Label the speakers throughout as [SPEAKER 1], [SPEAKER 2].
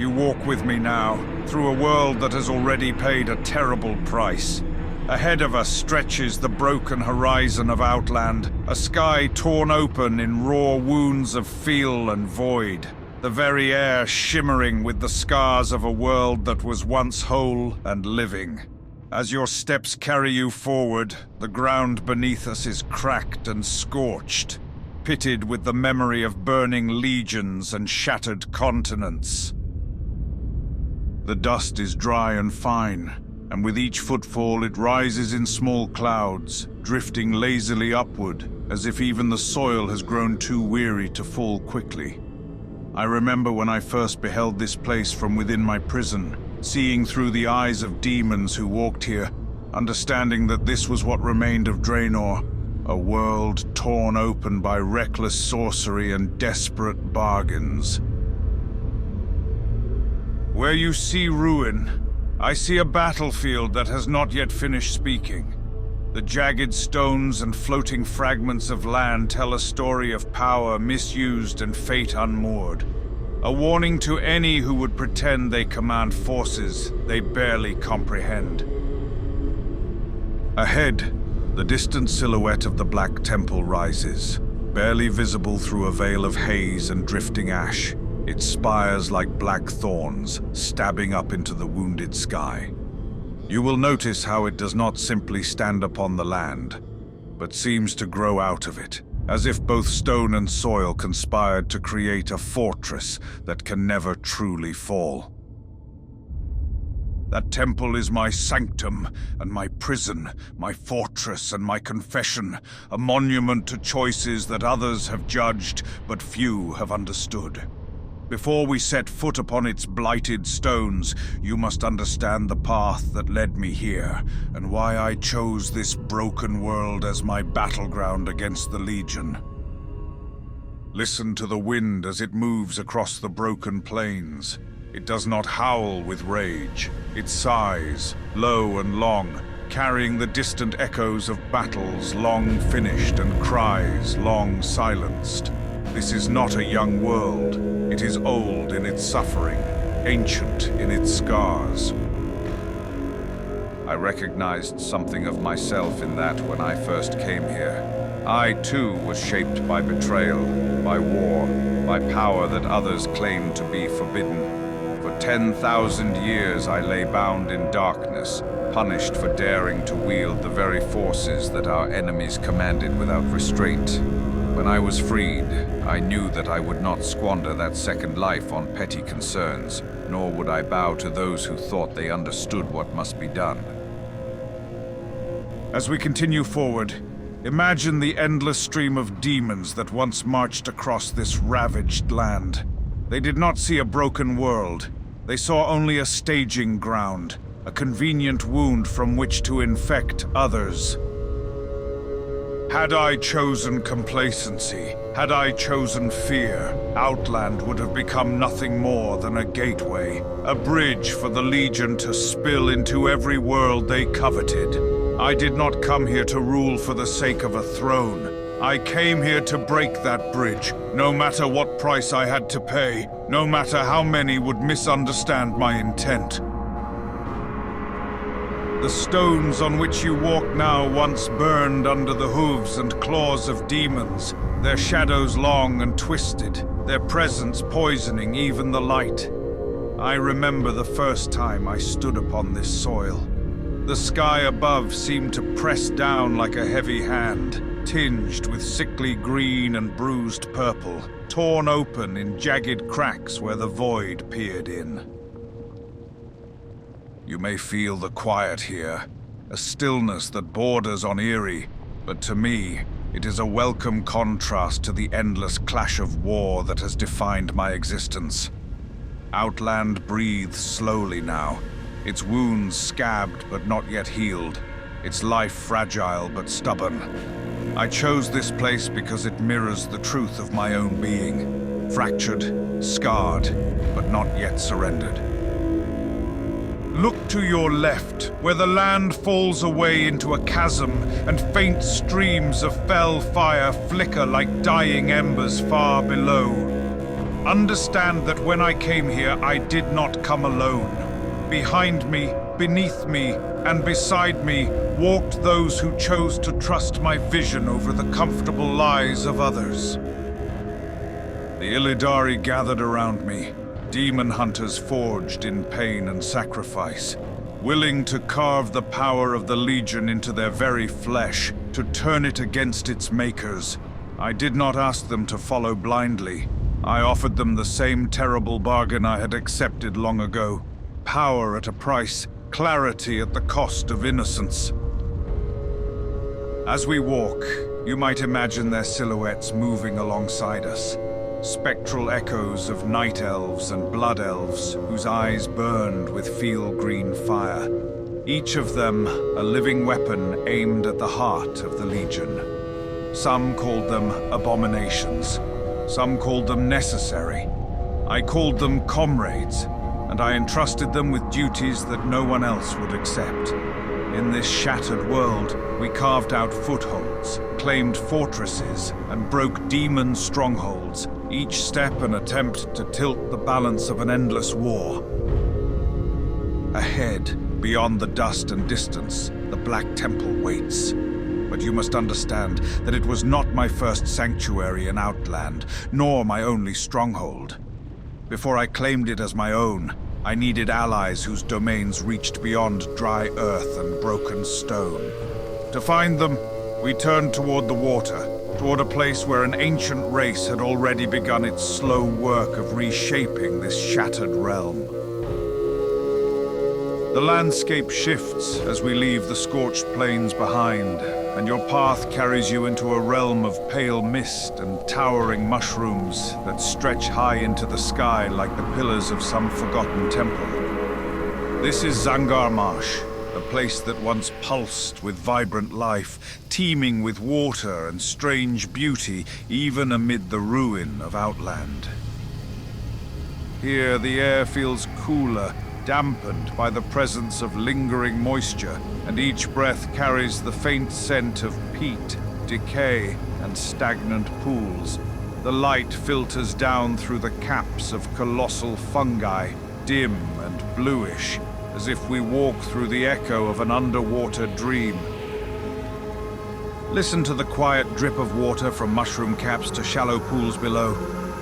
[SPEAKER 1] You walk with me now, through a world that has already paid a terrible price. Ahead of us stretches the broken horizon of Outland, a sky torn open in raw wounds of feel and void, the very air shimmering with the scars of a world that was once whole and living. As your steps carry you forward, the ground beneath us is cracked and scorched, pitted with the memory of burning legions and shattered continents. The dust is dry and fine, and with each footfall it rises in small clouds, drifting lazily upward, as if even the soil has grown too weary to fall quickly. I remember when I first beheld this place from within my prison, seeing through the eyes of demons who walked here, understanding that this was what remained of Draenor, a world torn open by reckless sorcery and desperate bargains. Where you see ruin, I see a battlefield that has not yet finished speaking. The jagged stones and floating fragments of land tell a story of power misused and fate unmoored. A warning to any who would pretend they command forces they barely comprehend. Ahead, the distant silhouette of the Black Temple rises, barely visible through a veil of haze and drifting ash. Its spires like black thorns, stabbing up into the wounded sky. You will notice how it does not simply stand upon the land, but seems to grow out of it, as if both stone and soil conspired to create a fortress that can never truly fall. That temple is my sanctum and my prison, my fortress and my confession, a monument to choices that others have judged, but few have understood. Before we set foot upon its blighted stones, you must understand the path that led me here, and why I chose this broken world as my battleground against the Legion. Listen to the wind as it moves across the broken plains. It does not howl with rage. It sighs, low and long, carrying the distant echoes of battles long finished and cries long silenced. This is not a young world. It is old in its suffering, ancient in its scars. I recognized something of myself in that when I first came here. I, too, was shaped by betrayal, by war, by power that others claimed to be forbidden. For 10,000 years I lay bound in darkness, punished for daring to wield the very forces that our enemies commanded without restraint. When I was freed, I knew that I would not squander that second life on petty concerns, nor would I bow to those who thought they understood what must be done. As we continue forward, imagine the endless stream of demons that once marched across this ravaged land. They did not see a broken world. They saw only a staging ground, a convenient wound from which to infect others. Had I chosen complacency, had I chosen fear, Outland would have become nothing more than a gateway, a bridge for the Legion to spill into every world they coveted. I did not come here to rule for the sake of a throne. I came here to break that bridge, no matter what price I had to pay, no matter how many would misunderstand my intent. The stones on which you walk now once burned under the hooves and claws of demons, their shadows long and twisted, their presence poisoning even the light. I remember the first time I stood upon this soil. The sky above seemed to press down like a heavy hand, tinged with sickly green and bruised purple, torn open in jagged cracks where the void peered in. You may feel the quiet here, a stillness that borders on eerie, but to me, it is a welcome contrast to the endless clash of war that has defined my existence. Outland breathes slowly now, its wounds scabbed but not yet healed, its life fragile but stubborn. I chose this place because it mirrors the truth of my own being, fractured, scarred, but not yet surrendered. Look to your left, where the land falls away into a chasm and faint streams of fell fire flicker like dying embers far below. Understand that when I came here, I did not come alone. Behind me, beneath me, and beside me walked those who chose to trust my vision over the comfortable lies of others. The Illidari gathered around me, demon hunters forged in pain and sacrifice, willing to carve the power of the Legion into their very flesh, to turn it against its makers. I did not ask them to follow blindly. I offered them the same terrible bargain I had accepted long ago. Power at a price, clarity at the cost of innocence. As we walk, you might imagine their silhouettes moving alongside us. Spectral echoes of night elves and blood elves whose eyes burned with feel-green fire. Each of them a living weapon aimed at the heart of the Legion. Some called them abominations. Some called them necessary. I called them comrades, and I entrusted them with duties that no one else would accept. In this shattered world, we carved out footholds, claimed fortresses, and broke demon strongholds, each step an attempt to tilt the balance of an endless war. Ahead, beyond the dust and distance, the Black Temple waits. But you must understand that it was not my first sanctuary in Outland, nor my only stronghold. Before I claimed it as my own, I needed allies whose domains reached beyond dry earth and broken stone. To find them, we turned toward the water, toward a place where an ancient race had already begun its slow work of reshaping this shattered realm. The landscape shifts as we leave the scorched plains behind, and your path carries you into a realm of pale mist and towering mushrooms that stretch high into the sky like the pillars of some forgotten temple. This is Zangarmarsh, a place that once pulsed with vibrant life, teeming with water and strange beauty, even amid the ruin of Outland. Here, the air feels cooler, dampened by the presence of lingering moisture, and each breath carries the faint scent of peat, decay, and stagnant pools. The light filters down through the caps of colossal fungi, dim and bluish, as if we walk through the echo of an underwater dream. Listen to the quiet drip of water from mushroom caps to shallow pools below,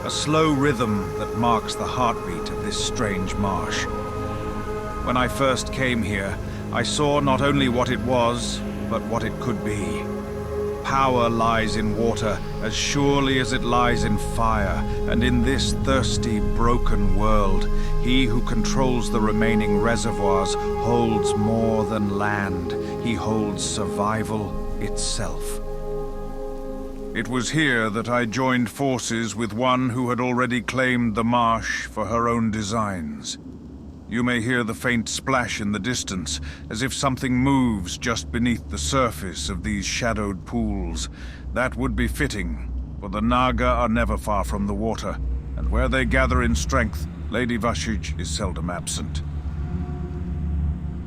[SPEAKER 1] a slow rhythm that marks the heartbeat of this strange marsh. When I first came here, I saw not only what it was, but what it could be. Power lies in water as surely as it lies in fire, and in this thirsty, broken world, he who controls the remaining reservoirs holds more than land. He holds survival itself. It was here that I joined forces with one who had already claimed the marsh for her own designs. You may hear the faint splash in the distance, as if something moves just beneath the surface of these shadowed pools. That would be fitting, for the Naga are never far from the water, and where they gather in strength, Lady Vashj is seldom absent.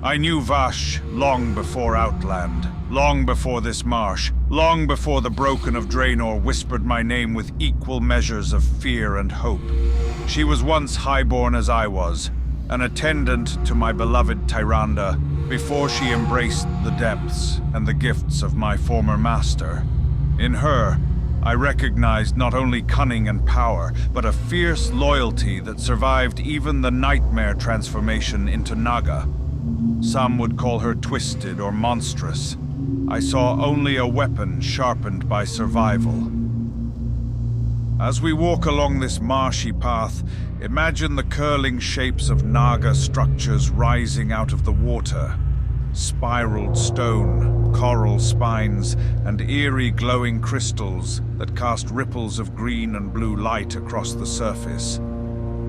[SPEAKER 1] I knew Vashj long before Outland, long before this marsh, long before the Broken of Draenor whispered my name with equal measures of fear and hope. She was once highborn as I was, an attendant to my beloved Tyrande, before she embraced the depths and the gifts of my former master. In her, I recognized not only cunning and power, but a fierce loyalty that survived even the nightmare transformation into Naga. Some would call her twisted or monstrous. I saw only a weapon sharpened by survival. As we walk along this marshy path, imagine the curling shapes of Naga structures rising out of the water. Spiraled stone, coral spines, and eerie glowing crystals that cast ripples of green and blue light across the surface.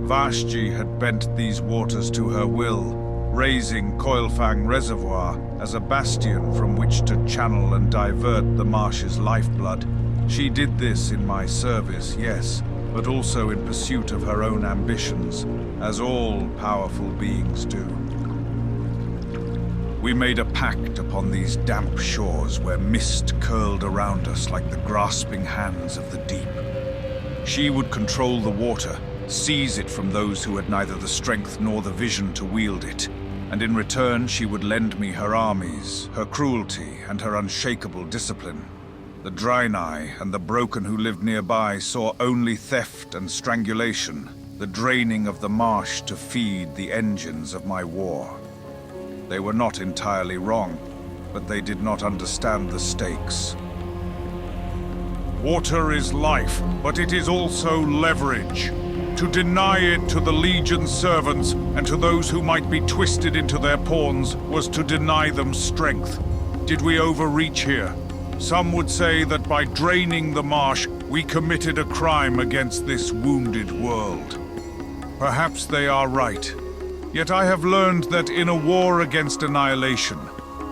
[SPEAKER 1] Vashj had bent these waters to her will, raising Coilfang Reservoir as a bastion from which to channel and divert the marsh's lifeblood. She did this in my service, yes, but also in pursuit of her own ambitions, as all powerful beings do. We made a pact upon these damp shores where mist curled around us like the grasping hands of the deep. She would control the water, seize it from those who had neither the strength nor the vision to wield it, and in return she would lend me her armies, her cruelty, and her unshakable discipline. The Draenei and the Broken who lived nearby saw only theft and strangulation, the draining of the Marsh to feed the engines of my war. They were not entirely wrong, but they did not understand the stakes. Water is life, but it is also leverage. To deny it to the Legion's servants and to those who might be twisted into their pawns was to deny them strength. Did we overreach here? Some would say that by draining the Marsh, we committed a crime against this wounded world. Perhaps they are right. Yet I have learned that in a war against annihilation,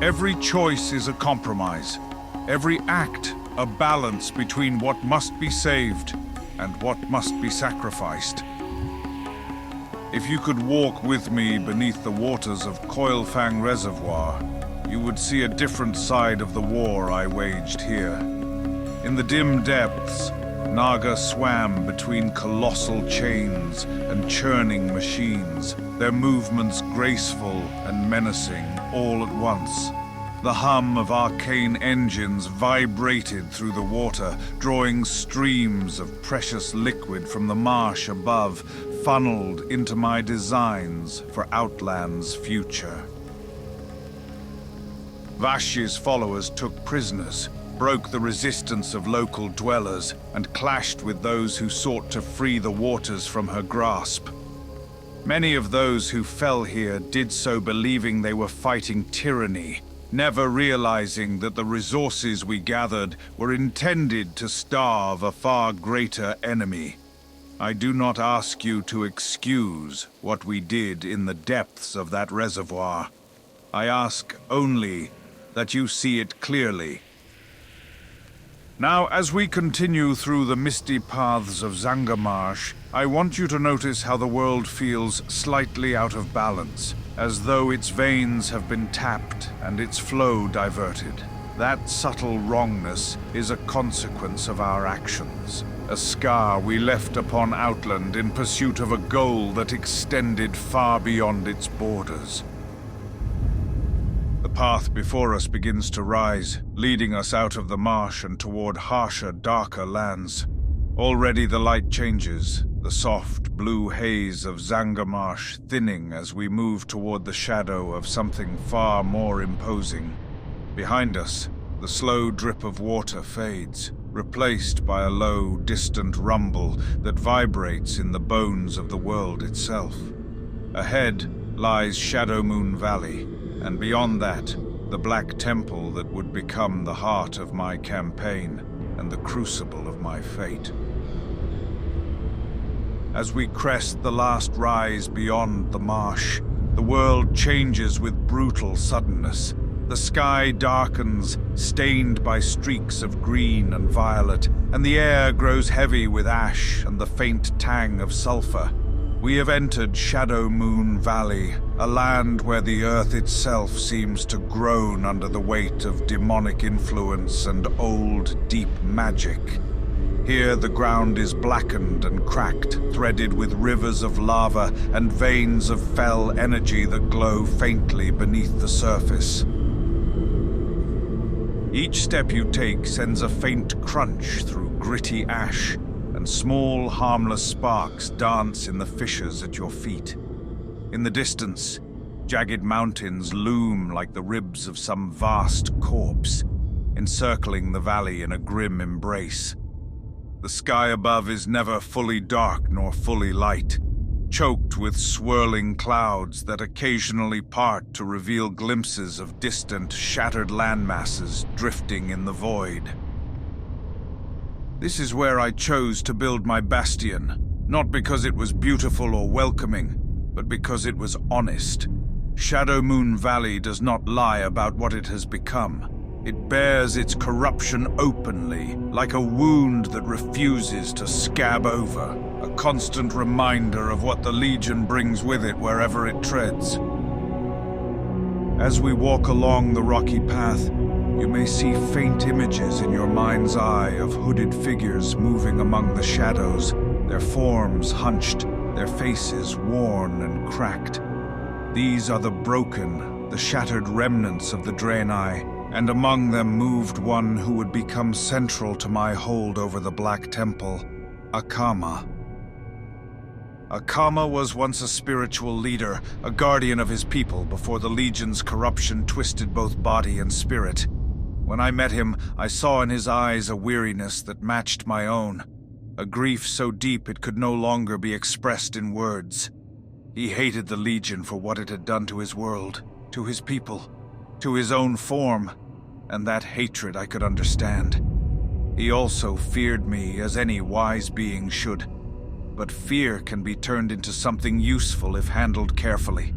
[SPEAKER 1] every choice is a compromise. Every act, a balance between what must be saved and what must be sacrificed. If you could walk with me beneath the waters of Coilfang Reservoir, you would see a different side of the war I waged here. In the dim depths, Naga swam between colossal chains and churning machines, their movements graceful and menacing all at once. The hum of arcane engines vibrated through the water, drawing streams of precious liquid from the marsh above, funneled into my designs for Outland's future. Vashj's followers took prisoners, broke the resistance of local dwellers, and clashed with those who sought to free the waters from her grasp. Many of those who fell here did so believing they were fighting tyranny, never realizing that the resources we gathered were intended to starve a far greater enemy. I do not ask you to excuse what we did in the depths of that reservoir. I ask only that you see it clearly. Now, as we continue through the misty paths of Zangarmarsh, I want you to notice how the world feels slightly out of balance, as though its veins have been tapped and its flow diverted. That subtle wrongness is a consequence of our actions, a scar we left upon Outland in pursuit of a goal that extended far beyond its borders. The path before us begins to rise, leading us out of the marsh and toward harsher, darker lands. Already the light changes, the soft blue haze of Zangarmarsh thinning as we move toward the shadow of something far more imposing. Behind us, the slow drip of water fades, replaced by a low, distant rumble that vibrates in the bones of the world itself. Ahead lies Shadowmoon Valley, and beyond that, the Black Temple that would become the heart of my campaign and the crucible of my fate. As we crest the last rise beyond the marsh, the world changes with brutal suddenness. The sky darkens, stained by streaks of green and violet, and the air grows heavy with ash and the faint tang of sulfur. We have entered Shadowmoon Valley, a land where the earth itself seems to groan under the weight of demonic influence and old, deep magic. Here the ground is blackened and cracked, threaded with rivers of lava and veins of fell energy that glow faintly beneath the surface. Each step you take sends a faint crunch through gritty ash, and small, harmless sparks dance in the fissures at your feet. In the distance, jagged mountains loom like the ribs of some vast corpse, encircling the valley in a grim embrace. The sky above is never fully dark nor fully light, choked with swirling clouds that occasionally part to reveal glimpses of distant, shattered landmasses drifting in the void. This is where I chose to build my bastion, not because it was beautiful or welcoming, but because it was honest. Shadowmoon Valley does not lie about what it has become. It bears its corruption openly, like a wound that refuses to scab over, a constant reminder of what the Legion brings with it wherever it treads. As we walk along the rocky path, you may see faint images in your mind's eye of hooded figures moving among the shadows, their forms hunched, their faces worn and cracked. These are the broken, the shattered remnants of the Draenei, and among them moved one who would become central to my hold over the Black Temple, Akama. Akama was once a spiritual leader, a guardian of his people before the Legion's corruption twisted both body and spirit. When I met him, I saw in his eyes a weariness that matched my own, a grief so deep it could no longer be expressed in words. He hated the Legion for what it had done to his world, to his people, to his own form, and that hatred I could understand. He also feared me, as any wise being should. But fear can be turned into something useful if handled carefully.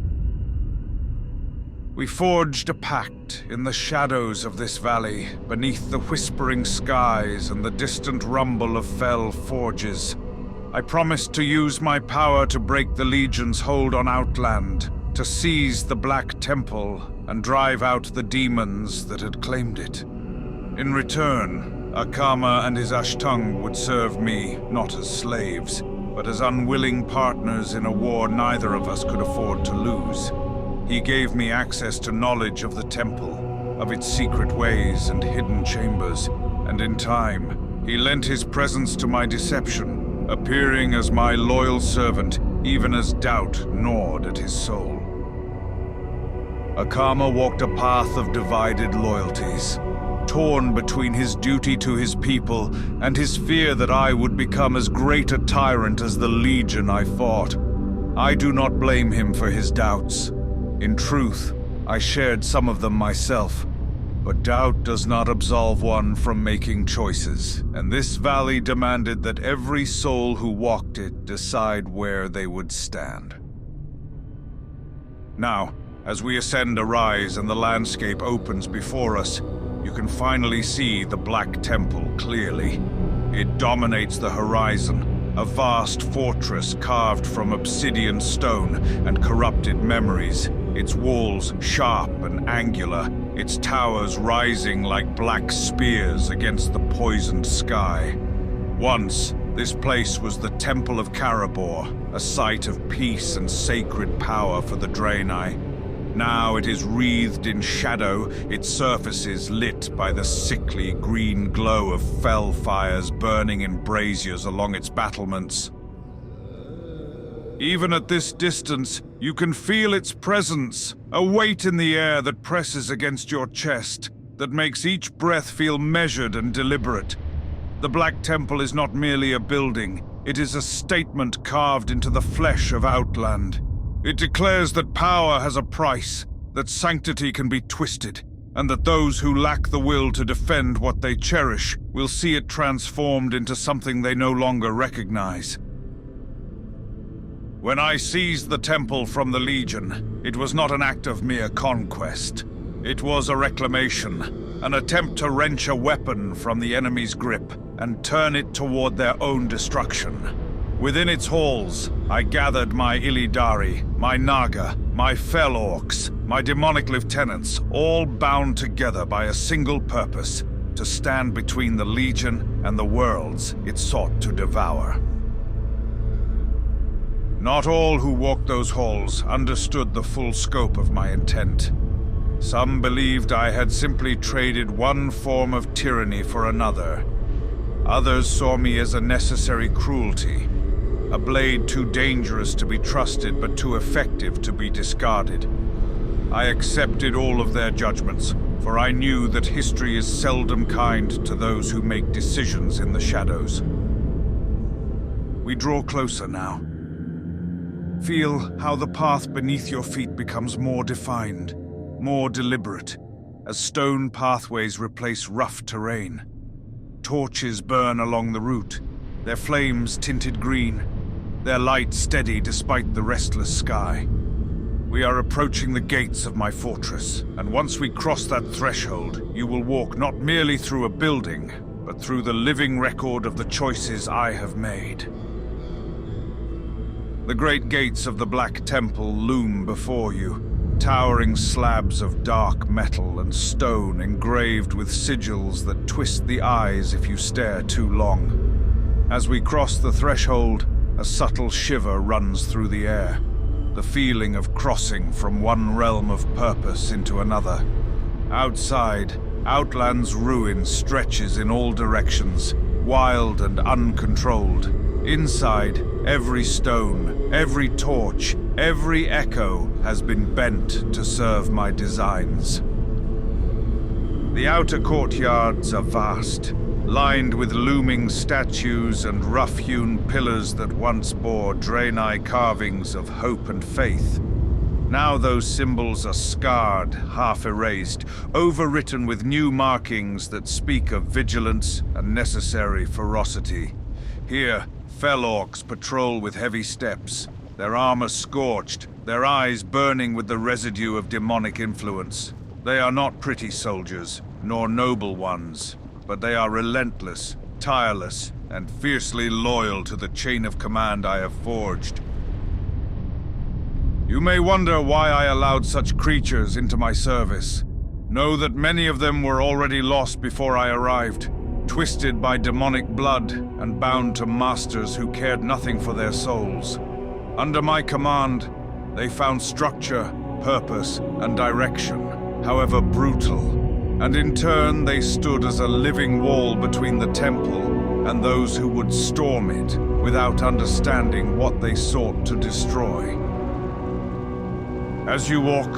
[SPEAKER 1] We forged a pact in the shadows of this valley, beneath the whispering skies and the distant rumble of fell forges. I promised to use my power to break the Legion's hold on Outland, to seize the Black Temple and drive out the demons that had claimed it. In return, Akama and his Ashtung would serve me not as slaves, but as unwilling partners in a war neither of us could afford to lose. He gave me access to knowledge of the temple, of its secret ways and hidden chambers, and in time, he lent his presence to my deception, appearing as my loyal servant, even as doubt gnawed at his soul. Akama walked a path of divided loyalties, torn between his duty to his people and his fear that I would become as great a tyrant as the Legion I fought. I do not blame him for his doubts. In truth, I shared some of them myself, but doubt does not absolve one from making choices, and this valley demanded that every soul who walked it decide where they would stand. Now, as we ascend a rise and the landscape opens before us, you can finally see the Black Temple clearly. It dominates the horizon, a vast fortress carved from obsidian stone and corrupted memories, its walls sharp and angular, its towers rising like black spears against the poisoned sky. Once, this place was the Temple of Karabor, a site of peace and sacred power for the Draenei. Now it is wreathed in shadow, its surfaces lit by the sickly green glow of fell fires burning in braziers along its battlements. Even at this distance, you can feel its presence, a weight in the air that presses against your chest, that makes each breath feel measured and deliberate. The Black Temple is not merely a building, it is a statement carved into the flesh of Outland. It declares that power has a price, that sanctity can be twisted, and that those who lack the will to defend what they cherish will see it transformed into something they no longer recognize. When I seized the temple from the Legion, it was not an act of mere conquest. It was a reclamation, an attempt to wrench a weapon from the enemy's grip and turn it toward their own destruction. Within its halls, I gathered my Illidari, my Naga, my Fell Orcs, my demonic lieutenants, all bound together by a single purpose, to stand between the Legion and the worlds it sought to devour. Not all who walked those halls understood the full scope of my intent. Some believed I had simply traded one form of tyranny for another. Others saw me as a necessary cruelty, a blade too dangerous to be trusted but too effective to be discarded. I accepted all of their judgments, for I knew that history is seldom kind to those who make decisions in the shadows. We draw closer now. Feel how the path beneath your feet becomes more defined, more deliberate, as stone pathways replace rough terrain. Torches burn along the route, their flames tinted green, their light steady despite the restless sky. We are approaching the gates of my fortress, and once we cross that threshold, you will walk not merely through a building, but through the living record of the choices I have made. The great gates of the Black Temple loom before you, towering slabs of dark metal and stone engraved with sigils that twist the eyes if you stare too long. As we cross the threshold, a subtle shiver runs through the air. The feeling of crossing from one realm of purpose into another. Outside, Outland's ruin stretches in all directions, wild and uncontrolled. Inside, every stone, every torch, every echo has been bent to serve my designs. The outer courtyards are vast, lined with looming statues and rough-hewn pillars that once bore Draenei carvings of hope and faith. Now those symbols are scarred, half-erased, overwritten with new markings that speak of vigilance and necessary ferocity. Here, fell orcs patrol with heavy steps, their armor scorched, their eyes burning with the residue of demonic influence. They are not pretty soldiers, nor noble ones, but they are relentless, tireless, and fiercely loyal to the chain of command I have forged. You may wonder why I allowed such creatures into my service. Know that many of them were already lost before I arrived, twisted by demonic blood and bound to masters who cared nothing for their souls. Under my command, they found structure, purpose, and direction, however brutal. And in turn, they stood as a living wall between the temple and those who would storm it without understanding what they sought to destroy. As you walk,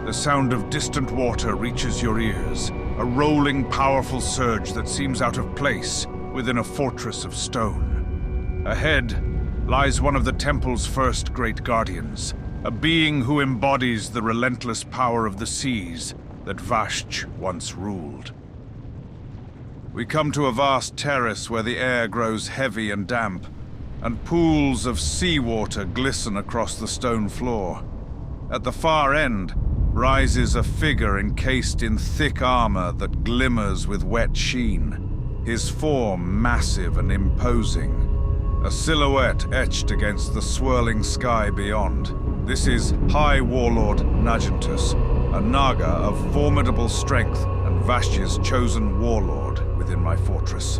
[SPEAKER 1] the sound of distant water reaches your ears, a rolling, powerful surge that seems out of place within a fortress of stone. Ahead lies one of the temple's first great guardians, a being who embodies the relentless power of the seas that Vashj once ruled. We come to a vast terrace where the air grows heavy and damp, and pools of seawater glisten across the stone floor. At the far end rises a figure encased in thick armor that glimmers with wet sheen, his form massive and imposing, a silhouette etched against the swirling sky beyond. This is High Warlord Naj'entus, a Naga of formidable strength and Vashj's chosen warlord within my fortress.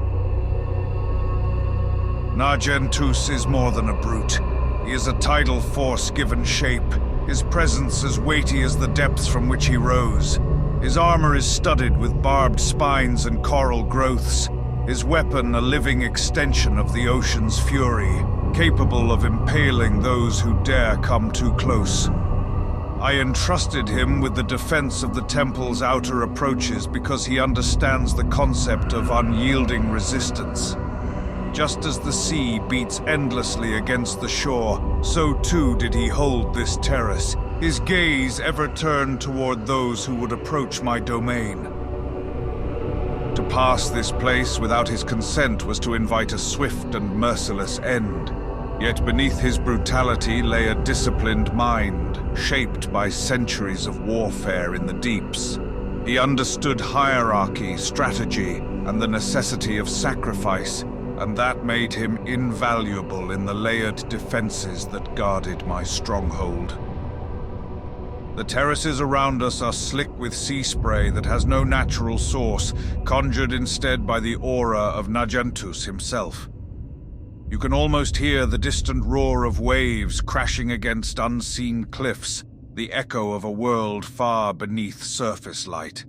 [SPEAKER 1] Naj'entus is more than a brute. He is a tidal force given shape, his presence as weighty as the depths from which he rose. His armor is studded with barbed spines and coral growths, his weapon a living extension of the ocean's fury, capable of impaling those who dare come too close. I entrusted him with the defense of the temple's outer approaches because he understands the concept of unyielding resistance. Just as the sea beats endlessly against the shore, so too did he hold this terrace, his gaze ever turned toward those who would approach my domain. To pass this place without his consent was to invite a swift and merciless end. Yet beneath his brutality lay a disciplined mind, shaped by centuries of warfare in the deeps. He understood hierarchy, strategy, and the necessity of sacrifice, and that made him invaluable in the layered defenses that guarded my stronghold. The terraces around us are slick with sea spray that has no natural source, conjured instead by the aura of Naj'entus himself. You can almost hear the distant roar of waves crashing against unseen cliffs, the echo of a world far beneath surface light.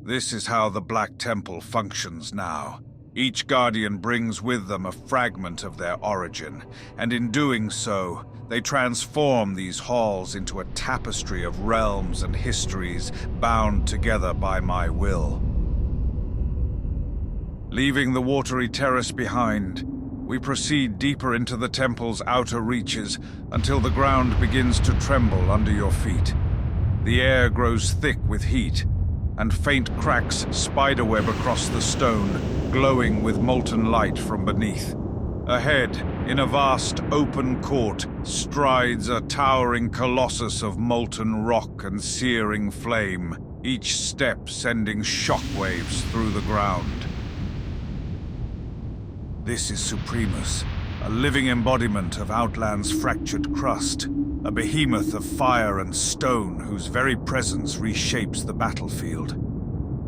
[SPEAKER 1] This is how the Black Temple functions now. Each Guardian brings with them a fragment of their origin, and in doing so, they transform these halls into a tapestry of realms and histories bound together by my will. Leaving the watery terrace behind, we proceed deeper into the temple's outer reaches until the ground begins to tremble under your feet. The air grows thick with heat, and faint cracks spiderweb across the stone, glowing with molten light from beneath. Ahead, in a vast open court, strides a towering colossus of molten rock and searing flame, each step sending shockwaves through the ground. This is Supremus, a living embodiment of Outland's fractured crust, a behemoth of fire and stone whose very presence reshapes the battlefield.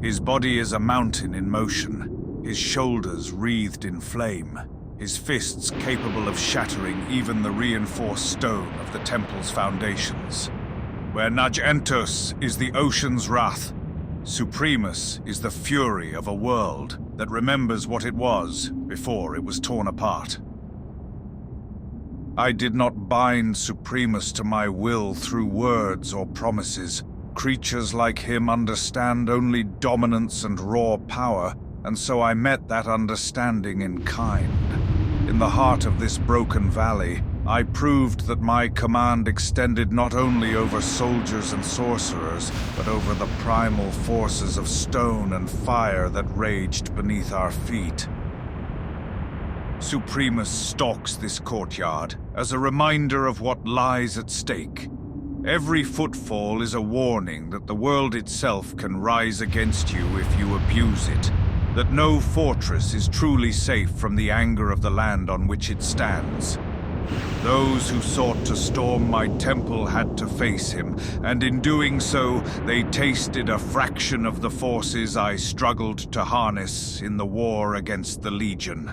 [SPEAKER 1] His body is a mountain in motion, his shoulders wreathed in flame, his fists capable of shattering even the reinforced stone of the temple's foundations. Where Naj'entus is the ocean's wrath, Supremus is the fury of a world that remembers what it was before it was torn apart. I did not bind Supremus to my will through words or promises. Creatures like him understand only dominance and raw power, and so I met that understanding in kind. In the heart of this broken valley, I proved that my command extended not only over soldiers and sorcerers, but over the primal forces of stone and fire that raged beneath our feet. Supremus stalks this courtyard as a reminder of what lies at stake. Every footfall is a warning that the world itself can rise against you if you abuse it, that no fortress is truly safe from the anger of the land on which it stands. Those who sought to storm my temple had to face him, and in doing so, they tasted a fraction of the forces I struggled to harness in the war against the Legion.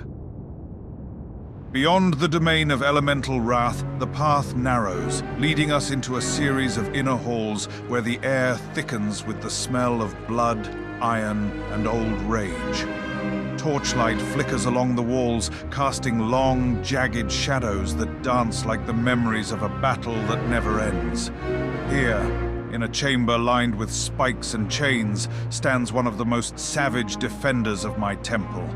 [SPEAKER 1] Beyond the domain of elemental wrath, the path narrows, leading us into a series of inner halls where the air thickens with the smell of blood, iron, and old rage. Torchlight flickers along the walls, casting long, jagged shadows that dance like the memories of a battle that never ends. Here, in a chamber lined with spikes and chains, stands one of the most savage defenders of my temple,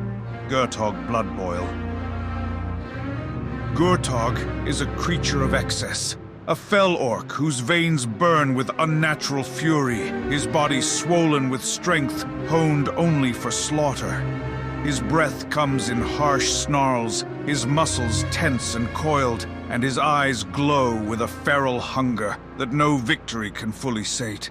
[SPEAKER 1] Gurtogg Bloodboil. Gurtogg is a creature of excess, a fell orc whose veins burn with unnatural fury, his body swollen with strength honed only for slaughter. His breath comes in harsh snarls, his muscles tense and coiled, and his eyes glow with a feral hunger that no victory can fully sate.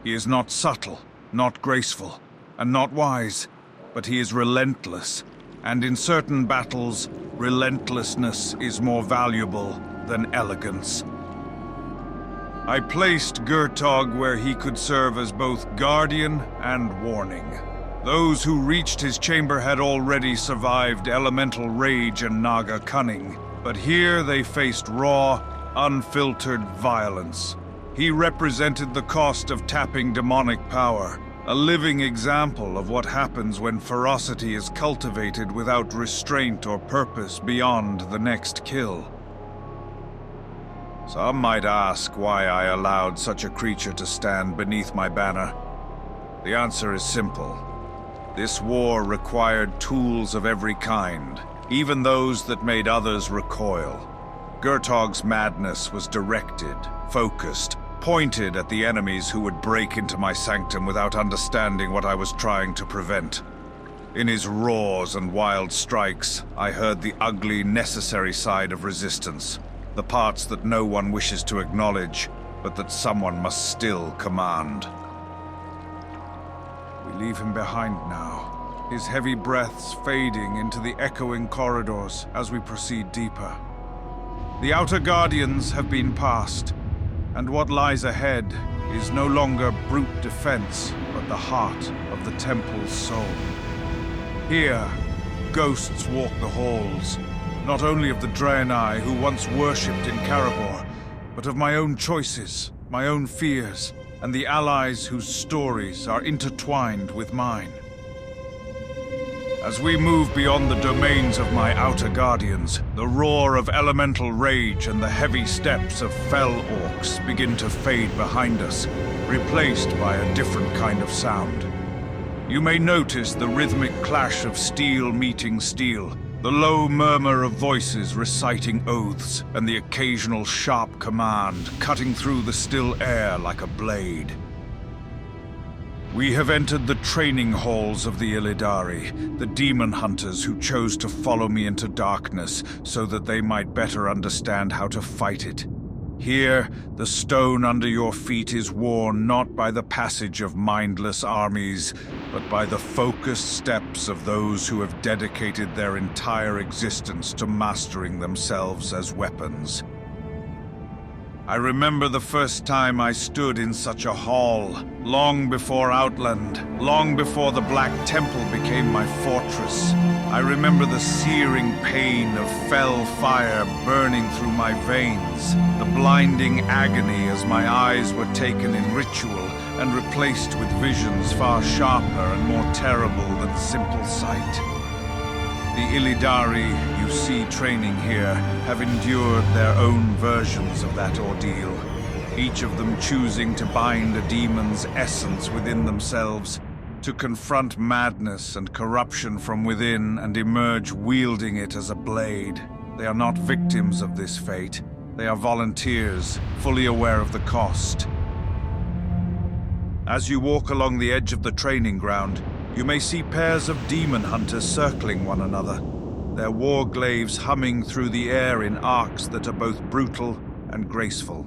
[SPEAKER 1] He is not subtle, not graceful, and not wise, but he is relentless, and in certain battles, relentlessness is more valuable than elegance. I placed Gurtogg where he could serve as both guardian and warning. Those who reached his chamber had already survived elemental rage and Naga cunning, but here they faced raw, unfiltered violence. He represented the cost of tapping demonic power, a living example of what happens when ferocity is cultivated without restraint or purpose beyond the next kill. Some might ask why I allowed such a creature to stand beneath my banner. The answer is simple. This war required tools of every kind, even those that made others recoil. Gurtogg's madness was directed, focused, pointed at the enemies who would break into my sanctum without understanding what I was trying to prevent. In his roars and wild strikes, I heard the ugly, necessary side of resistance, the parts that no one wishes to acknowledge, but that someone must still command. We leave him behind now, his heavy breaths fading into the echoing corridors as we proceed deeper. The outer guardians have been passed, and what lies ahead is no longer brute defense, but the heart of the temple's soul. Here, ghosts walk the halls, not only of the Draenei who once worshipped in Karabor, but of my own choices, my own fears, and the allies whose stories are intertwined with mine. As we move beyond the domains of my outer guardians, the roar of elemental rage and the heavy steps of fell orcs begin to fade behind us, replaced by a different kind of sound. You may notice the rhythmic clash of steel meeting steel, the low murmur of voices reciting oaths, and the occasional sharp command cutting through the still air like a blade. We have entered the training halls of the Illidari, the demon hunters who chose to follow me into darkness so that they might better understand how to fight it. Here, the stone under your feet is worn not by the passage of mindless armies, but by the focused steps of those who have dedicated their entire existence to mastering themselves as weapons. I remember the first time I stood in such a hall, long before Outland, long before the Black Temple became my fortress. I remember the searing pain of fell fire burning through my veins, the blinding agony as my eyes were taken in ritual and replaced with visions far sharper and more terrible than simple sight. The Illidari you see training here have endured their own versions of that ordeal, each of them choosing to bind a demon's essence within themselves, to confront madness and corruption from within and emerge wielding it as a blade. They are not victims of this fate. They are volunteers, fully aware of the cost. As you walk along the edge of the training ground, you may see pairs of demon hunters circling one another, their war glaives humming through the air in arcs that are both brutal and graceful.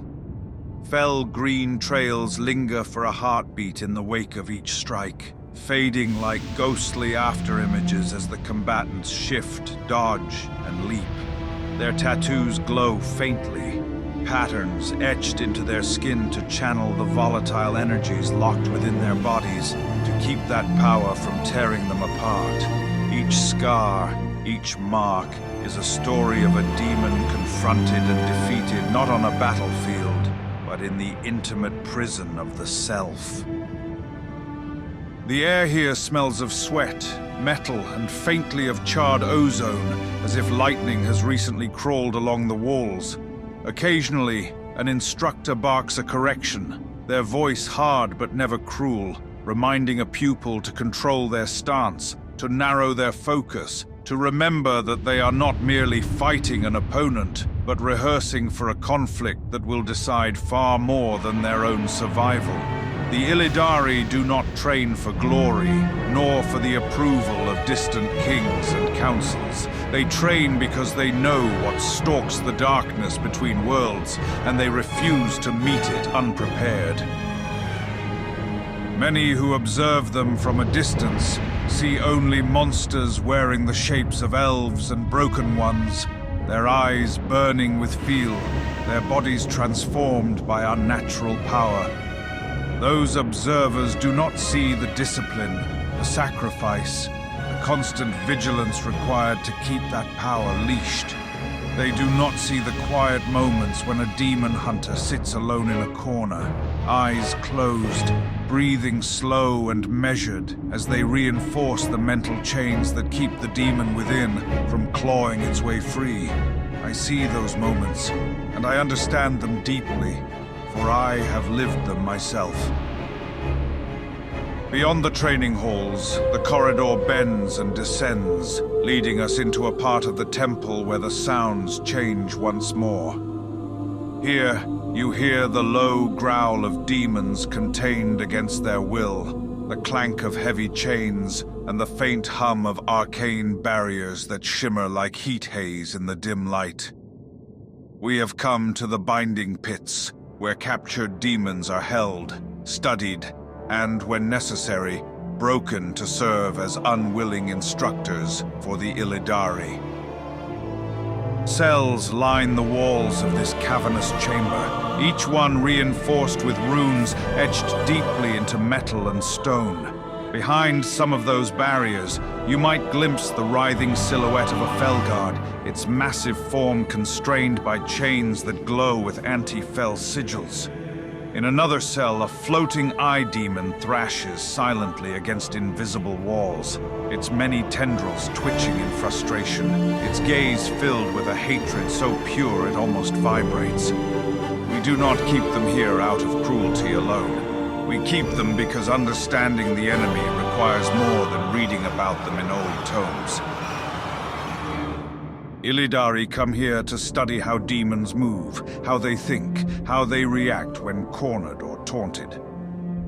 [SPEAKER 1] Fell green trails linger for a heartbeat in the wake of each strike, fading like ghostly afterimages as the combatants shift, dodge, and leap. Their tattoos glow faintly, patterns etched into their skin to channel the volatile energies locked within their bodies, to keep that power from tearing them apart. Each scar, each mark, is a story of a demon confronted and defeated not on a battlefield, but in the intimate prison of the self. The air here smells of sweat, metal, and faintly of charred ozone, as if lightning has recently crawled along the walls. Occasionally, an instructor barks a correction, their voice hard but never cruel, reminding a pupil to control their stance, to narrow their focus, to remember that they are not merely fighting an opponent, but rehearsing for a conflict that will decide far more than their own survival. The Illidari do not train for glory, nor for the approval of distant kings and councils. They train because they know what stalks the darkness between worlds, and they refuse to meet it unprepared. Many who observe them from a distance see only monsters wearing the shapes of elves and broken ones, their eyes burning with fear, their bodies transformed by unnatural power. Those observers do not see the discipline, the sacrifice, the constant vigilance required to keep that power leashed. They do not see the quiet moments when a demon hunter sits alone in a corner, eyes closed, breathing slow and measured as they reinforce the mental chains that keep the demon within from clawing its way free. I see those moments, and I understand them deeply, for I have lived them myself. Beyond the training halls, the corridor bends and descends, leading us into a part of the temple where the sounds change once more. Here, you hear the low growl of demons contained against their will, the clank of heavy chains, and the faint hum of arcane barriers that shimmer like heat haze in the dim light. We have come to the binding pits, where captured demons are held, studied, and, when necessary, broken to serve as unwilling instructors for the Illidari. Cells line the walls of this cavernous chamber, each one reinforced with runes etched deeply into metal and stone. Behind some of those barriers, you might glimpse the writhing silhouette of a Felguard, its massive form constrained by chains that glow with anti-fel sigils. In another cell, a floating eye demon thrashes silently against invisible walls, its many tendrils twitching in frustration, its gaze filled with a hatred so pure it almost vibrates. We do not keep them here out of cruelty alone. We keep them because understanding the enemy requires more than reading about them in old tomes. Illidari come here to study how demons move, how they think, how they react when cornered or taunted.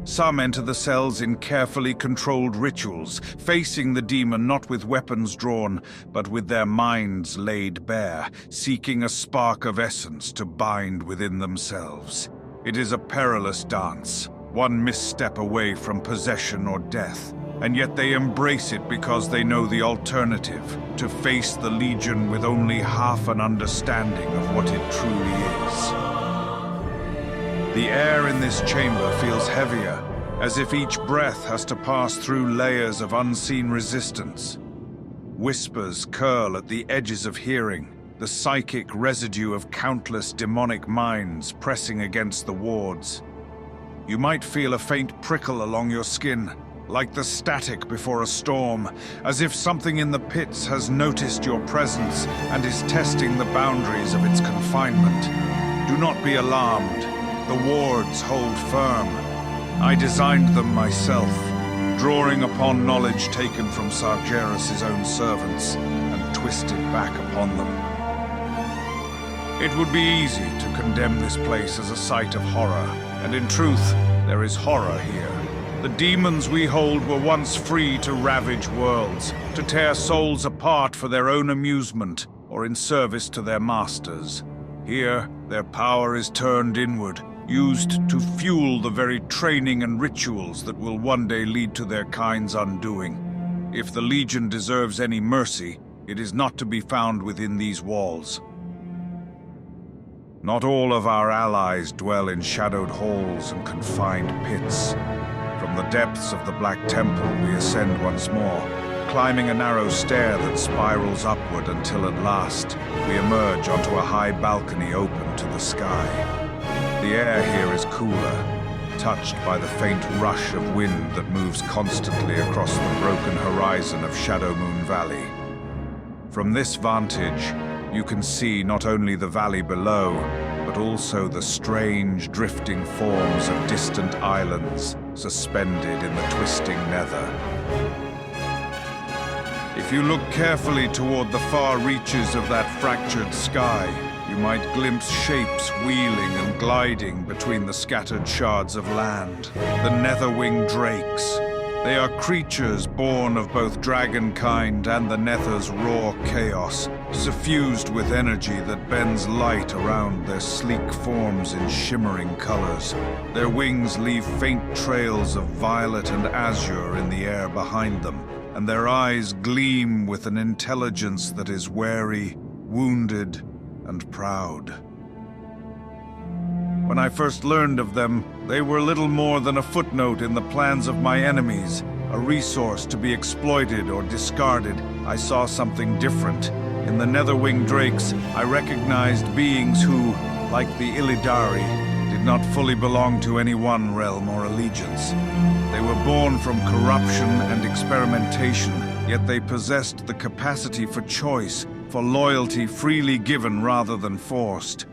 [SPEAKER 1] Some enter the cells in carefully controlled rituals, facing the demon not with weapons drawn, but with their minds laid bare, seeking a spark of essence to bind within themselves. It is a perilous dance, one misstep away from possession or death. And yet they embrace it because they know the alternative, to face the Legion with only half an understanding of what it truly is. The air in this chamber feels heavier, as if each breath has to pass through layers of unseen resistance. Whispers curl at the edges of hearing, the psychic residue of countless demonic minds pressing against the wards. You might feel a faint prickle along your skin, like the static before a storm, as if something in the pits has noticed your presence and is testing the boundaries of its confinement. Do not be alarmed. The wards hold firm. I designed them myself, drawing upon knowledge taken from Sargeras' own servants and twisted back upon them. It would be easy to condemn this place as a site of horror, and in truth, there is horror here. The demons we hold were once free to ravage worlds, to tear souls apart for their own amusement or in service to their masters. Here, their power is turned inward, used to fuel the very training and rituals that will one day lead to their kind's undoing. If the Legion deserves any mercy, it is not to be found within these walls. Not all of our allies dwell in shadowed halls and confined pits. From the depths of the Black Temple, we ascend once more, climbing a narrow stair that spirals upward until at last we emerge onto a high balcony open to the sky. The air here is cooler, touched by the faint rush of wind that moves constantly across the broken horizon of Shadowmoon Valley. From this vantage, you can see not only the valley below, but also the strange, drifting forms of distant islands suspended in the twisting nether. If you look carefully toward the far reaches of that fractured sky, you might glimpse shapes wheeling and gliding between the scattered shards of land. The netherwing drakes. They are creatures born of both dragonkind and the nether's raw chaos, suffused with energy that bends light around their sleek forms in shimmering colors. Their wings leave faint trails of violet and azure in the air behind them, and their eyes gleam with an intelligence that is wary, wounded, and proud. When I first learned of them, they were little more than a footnote in the plans of my enemies, a resource to be exploited or discarded. I saw something different. In the netherwing drakes, I recognized beings who, like the Illidari, did not fully belong to any one realm or allegiance. They were born from corruption and experimentation, yet they possessed the capacity for choice, for loyalty freely given rather than forced.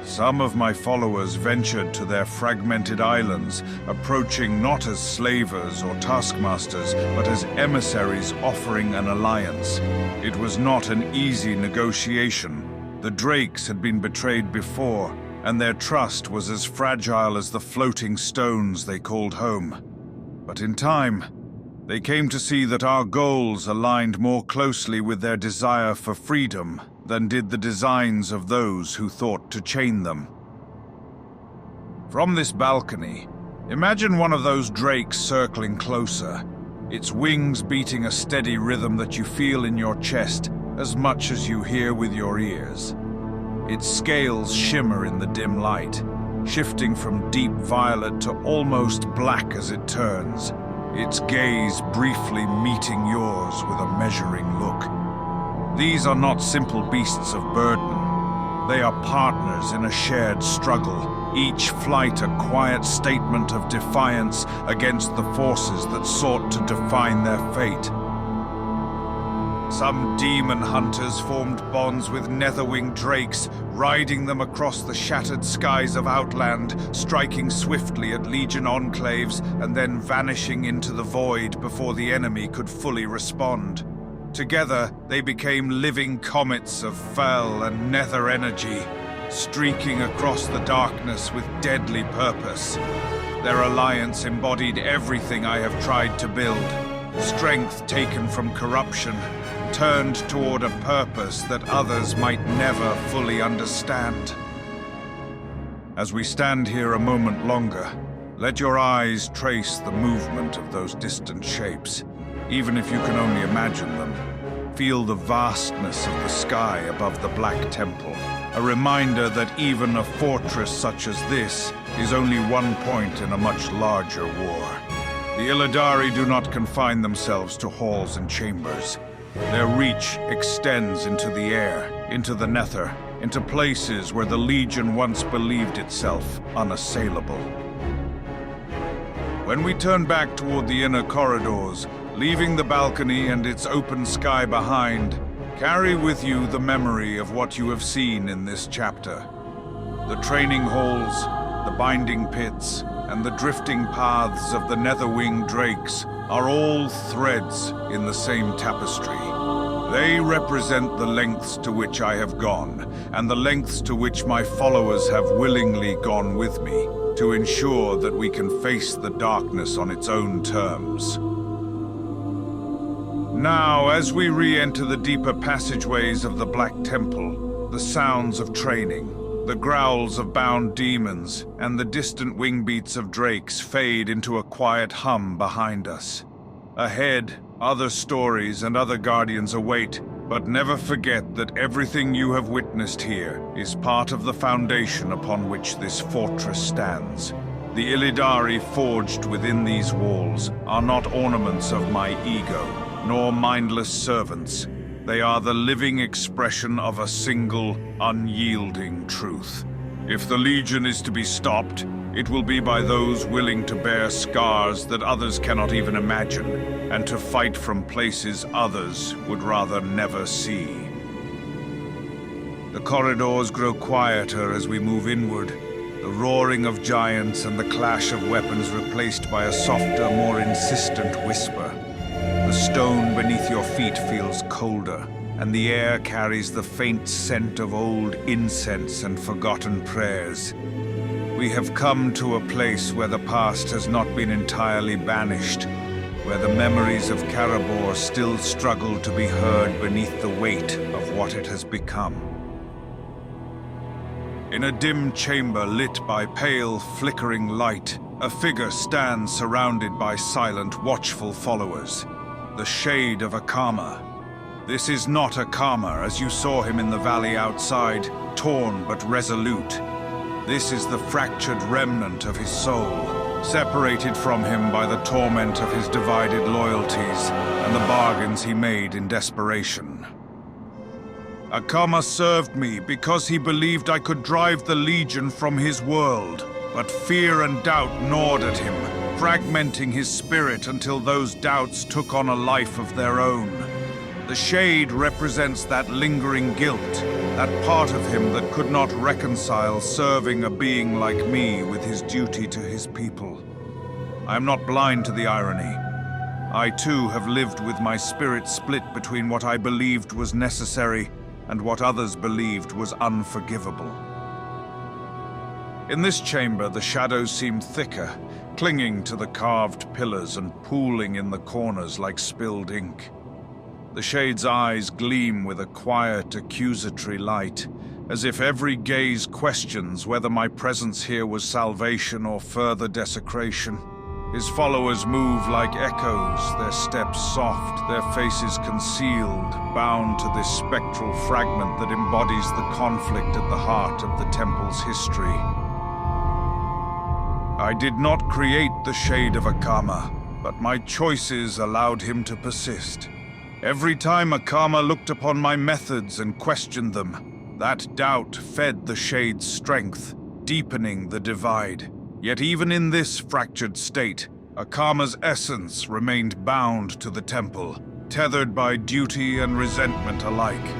[SPEAKER 1] Some of my followers ventured to their fragmented islands, approaching not as slavers or taskmasters, but as emissaries offering an alliance. It was not an easy negotiation. The Drakes had been betrayed before, and their trust was as fragile as the floating stones they called home. But in time, they came to see that our goals aligned more closely with their desire for freedom than did the designs of those who thought to chain them. From this balcony, imagine one of those drakes circling closer, its wings beating a steady rhythm that you feel in your chest as much as you hear with your ears. Its scales shimmer in the dim light, shifting from deep violet to almost black as it turns, its gaze briefly meeting yours with a measuring look. These are not simple beasts of burden. They are partners in a shared struggle, each flight a quiet statement of defiance against the forces that sought to define their fate. Some demon hunters formed bonds with netherwing drakes, riding them across the shattered skies of Outland, striking swiftly at Legion enclaves and then vanishing into the void before the enemy could fully respond. Together, they became living comets of fel and nether energy, streaking across the darkness with deadly purpose. Their alliance embodied everything I have tried to build. Strength taken from corruption, turned toward a purpose that others might never fully understand. As we stand here a moment longer, let your eyes trace the movement of those distant shapes. Even if you can only imagine them, feel the vastness of the sky above the Black Temple. A reminder that even a fortress such as this is only one point in a much larger war. The Illidari do not confine themselves to halls and chambers. Their reach extends into the air, into the nether, into places where the Legion once believed itself unassailable. When we turn back toward the inner corridors, leaving the balcony and its open sky behind, carry with you the memory of what you have seen in this chapter. The training halls, the binding pits, and the drifting paths of the netherwing drakes are all threads in the same tapestry. They represent the lengths to which I have gone, and the lengths to which my followers have willingly gone with me, to ensure that we can face the darkness on its own terms. Now, as we re-enter the deeper passageways of the Black Temple, the sounds of training, the growls of bound demons, and the distant wing beats of drakes fade into a quiet hum behind us. Ahead, other stories and other guardians await, but never forget that everything you have witnessed here is part of the foundation upon which this fortress stands. The Illidari forged within these walls are not ornaments of my ego, nor mindless servants. They are the living expression of a single, unyielding truth. If the Legion is to be stopped, it will be by those willing to bear scars that others cannot even imagine, and to fight from places others would rather never see. The corridors grow quieter as we move inward, the roaring of giants and the clash of weapons replaced by a softer, more insistent whisper. The stone beneath your feet feels colder, and the air carries the faint scent of old incense and forgotten prayers. We have come to a place where the past has not been entirely banished, where the memories of Karabor still struggle to be heard beneath the weight of what it has become. In a dim chamber lit by pale, flickering light, a figure stands surrounded by silent, watchful followers. The shade of Akama. This is not Akama as you saw him in the valley outside, torn but resolute. This is the fractured remnant of his soul, separated from him by the torment of his divided loyalties and the bargains he made in desperation. Akama served me because he believed I could drive the Legion from his world, but fear and doubt gnawed at him, fragmenting his spirit until those doubts took on a life of their own. The shade represents that lingering guilt, that part of him that could not reconcile serving a being like me with his duty to his people. I am not blind to the irony. I too have lived with my spirit split between what I believed was necessary and what others believed was unforgivable. In this chamber, the shadows seem thicker, clinging to the carved pillars and pooling in the corners like spilled ink. The shade's eyes gleam with a quiet, accusatory light, as if every gaze questions whether my presence here was salvation or further desecration. His followers move like echoes, their steps soft, their faces concealed, bound to this spectral fragment that embodies the conflict at the heart of the temple's history. I did not create the shade of Akama, but my choices allowed him to persist. Every time Akama looked upon my methods and questioned them, that doubt fed the shade's strength, deepening the divide. Yet even in this fractured state, Akama's essence remained bound to the temple, tethered by duty and resentment alike.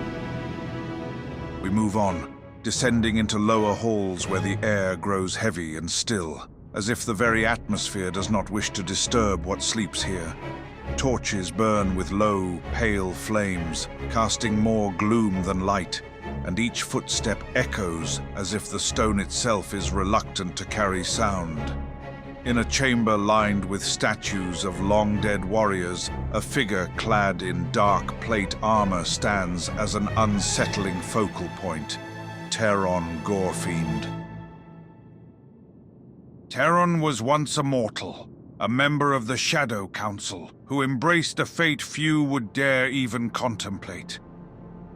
[SPEAKER 1] We move on, descending into lower halls where the air grows heavy and still, as if the very atmosphere does not wish to disturb what sleeps here. Torches burn with low, pale flames, casting more gloom than light, and each footstep echoes as if the stone itself is reluctant to carry sound. In a chamber lined with statues of long-dead warriors, a figure clad in dark plate armor stands as an unsettling focal point. Gorefiend. Terron was once a mortal, a member of the Shadow Council, who embraced a fate few would dare even contemplate.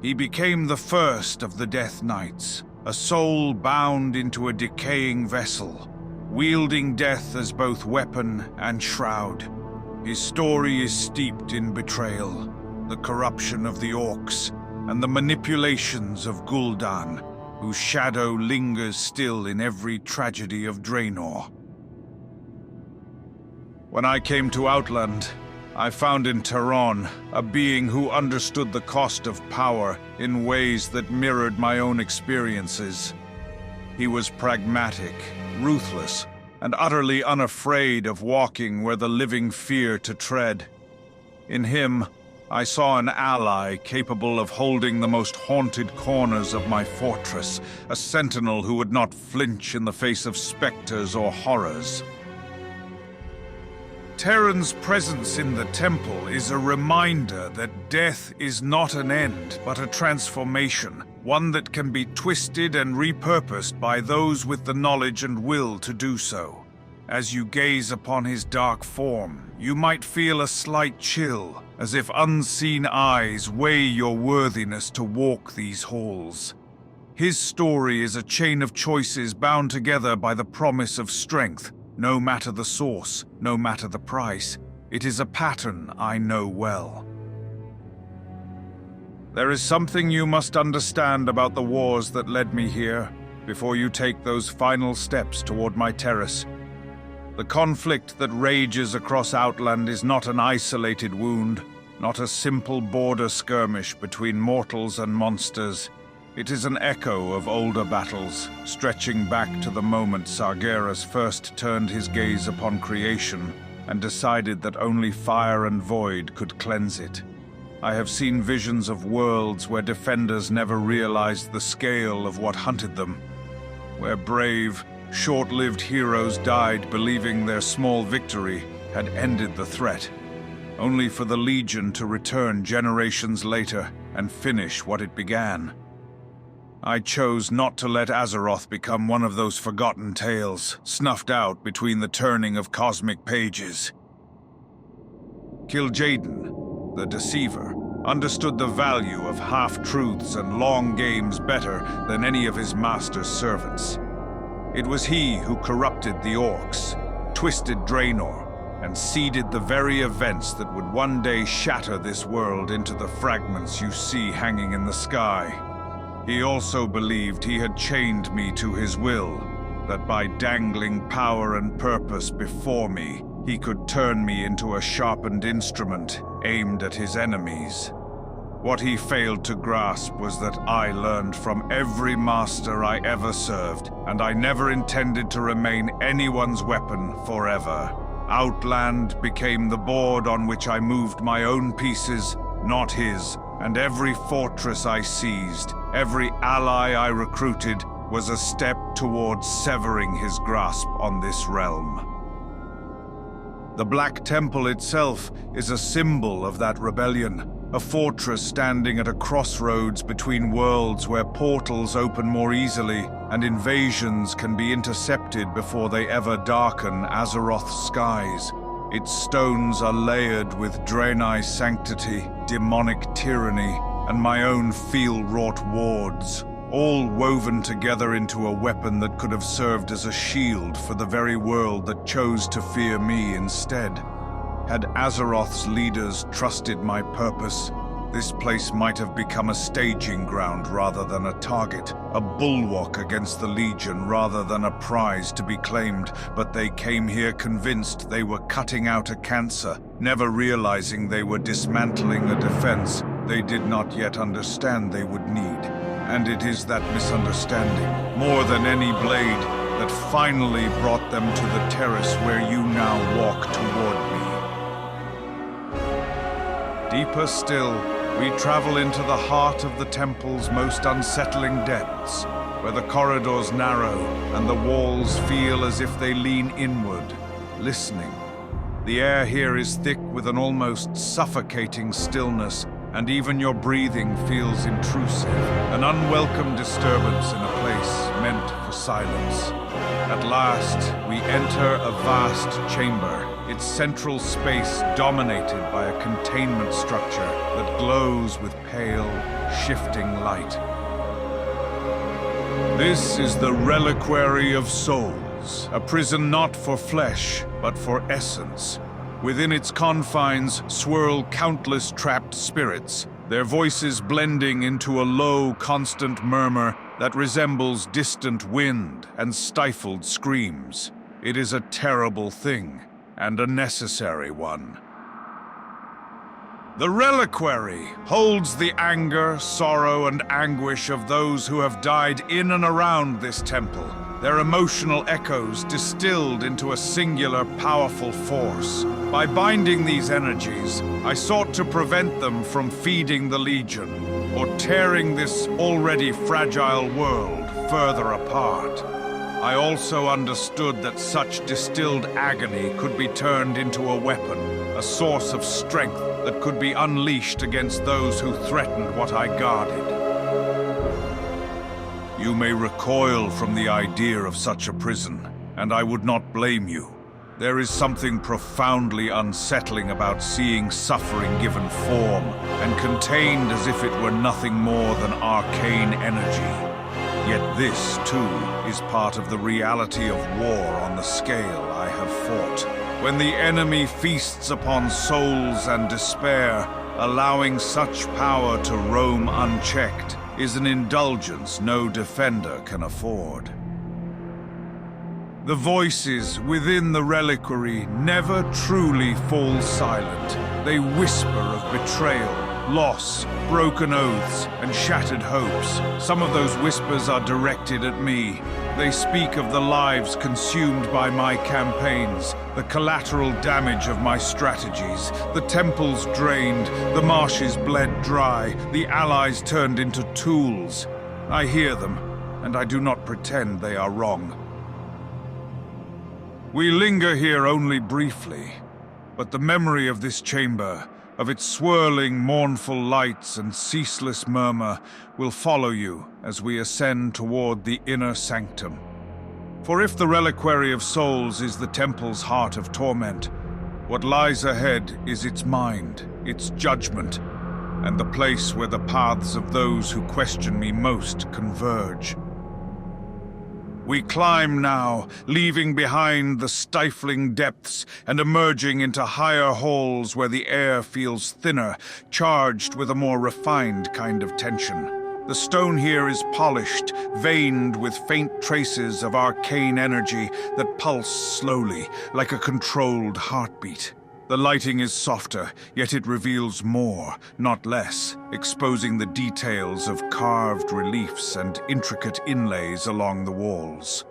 [SPEAKER 1] He became the first of the Death Knights, a soul bound into a decaying vessel, wielding death as both weapon and shroud. His story is steeped in betrayal, the corruption of the Orcs, and the manipulations of Gul'dan, whose shadow lingers still in every tragedy of Draenor. When I came to Outland, I found in Terrace a being who understood the cost of power in ways that mirrored my own experiences. He was pragmatic, ruthless, and utterly unafraid of walking where the living fear to tread. In him, I saw an ally capable of holding the most haunted corners of my fortress, a sentinel who would not flinch in the face of specters or horrors. Terran's presence in the temple is a reminder that death is not an end, but a transformation, one that can be twisted and repurposed by those with the knowledge and will to do so. As you gaze upon his dark form, you might feel a slight chill, as if unseen eyes weigh your worthiness to walk these halls. His story is a chain of choices bound together by the promise of strength. No matter the source, no matter the price, it is a pattern I know well. There is something you must understand about the wars that led me here, before you take those final steps toward my terrace. The conflict that rages across Outland is not an isolated wound, not a simple border skirmish between mortals and monsters. It is an echo of older battles, stretching back to the moment Sargeras first turned his gaze upon creation and decided that only fire and void could cleanse it. I have seen visions of worlds where defenders never realized the scale of what hunted them, where brave, short-lived heroes died believing their small victory had ended the threat, only for the Legion to return generations later and finish what it began. I chose not to let Azeroth become one of those forgotten tales, snuffed out between the turning of cosmic pages. Kil'jaeden, the Deceiver, understood the value of half-truths and long games better than any of his master's servants. It was he who corrupted the Orcs, twisted Draenor, and seeded the very events that would one day shatter this world into the fragments you see hanging in the sky. He also believed he had chained me to his will, that by dangling power and purpose before me, he could turn me into a sharpened instrument aimed at his enemies. What he failed to grasp was that I learned from every master I ever served, and I never intended to remain anyone's weapon forever. Outland became the board on which I moved my own pieces, not his, and every fortress I seized, every ally I recruited, was a step towards severing his grasp on this realm. The Black Temple itself is a symbol of that rebellion, a fortress standing at a crossroads between worlds where portals open more easily and invasions can be intercepted before they ever darken Azeroth's skies. Its stones are layered with Draenei's sanctity, demonic tyranny, and my own field-wrought wards, all woven together into a weapon that could have served as a shield for the very world that chose to fear me instead. Had Azeroth's leaders trusted my purpose, this place might have become a staging ground rather than a target, a bulwark against the Legion rather than a prize to be claimed, but they came here convinced they were cutting out a cancer, never realizing they were dismantling a defense they did not yet understand they would need. And it is that misunderstanding, more than any blade, that finally brought them to the terrace where you now walk toward me. Deeper still, we travel into the heart of the temple's most unsettling depths, where the corridors narrow and the walls feel as if they lean inward, listening. The air here is thick with an almost suffocating stillness, and even your breathing feels intrusive, an unwelcome disturbance in a place meant for silence. At last, we enter a vast chamber, its central space dominated by a containment structure that glows with pale, shifting light. This is the Reliquary of Souls, a prison not for flesh, but for essence. Within its confines swirl countless trapped spirits, their voices blending into a low, constant murmur that resembles distant wind and stifled screams. It is a terrible thing, and a necessary one. The Reliquary holds the anger, sorrow, and anguish of those who have died in and around this temple, their emotional echoes distilled into a singular, powerful force. By binding these energies, I sought to prevent them from feeding the Legion, or tearing this already fragile world further apart. I also understood that such distilled agony could be turned into a weapon, a source of strength that could be unleashed against those who threatened what I guarded. You may recoil from the idea of such a prison, and I would not blame you. There is something profoundly unsettling about seeing suffering given form and contained as if it were nothing more than arcane energy. Yet this, too, is part of the reality of war on the scale I have fought. When the enemy feasts upon souls and despair, allowing such power to roam unchecked is an indulgence no defender can afford. The voices within the Reliquary never truly fall silent. They whisper of betrayal, loss, broken oaths, and shattered hopes. Some of those whispers are directed at me. They speak of the lives consumed by my campaigns, the collateral damage of my strategies, the temples drained, the marshes bled dry, the allies turned into tools. I hear them, and I do not pretend they are wrong. We linger here only briefly, but the memory of this chamber, of its swirling, mournful lights and ceaseless murmur, will follow you as we ascend toward the inner sanctum. For if the Reliquary of Souls is the temple's heart of torment, what lies ahead is its mind, its judgment, and the place where the paths of those who question me most converge. We climb now, leaving behind the stifling depths and emerging into higher halls where the air feels thinner, charged with a more refined kind of tension. The stone here is polished, veined with faint traces of arcane energy that pulse slowly, like a controlled heartbeat. The lighting is softer, yet it reveals more, not less, exposing the details of carved reliefs and intricate inlays along the walls.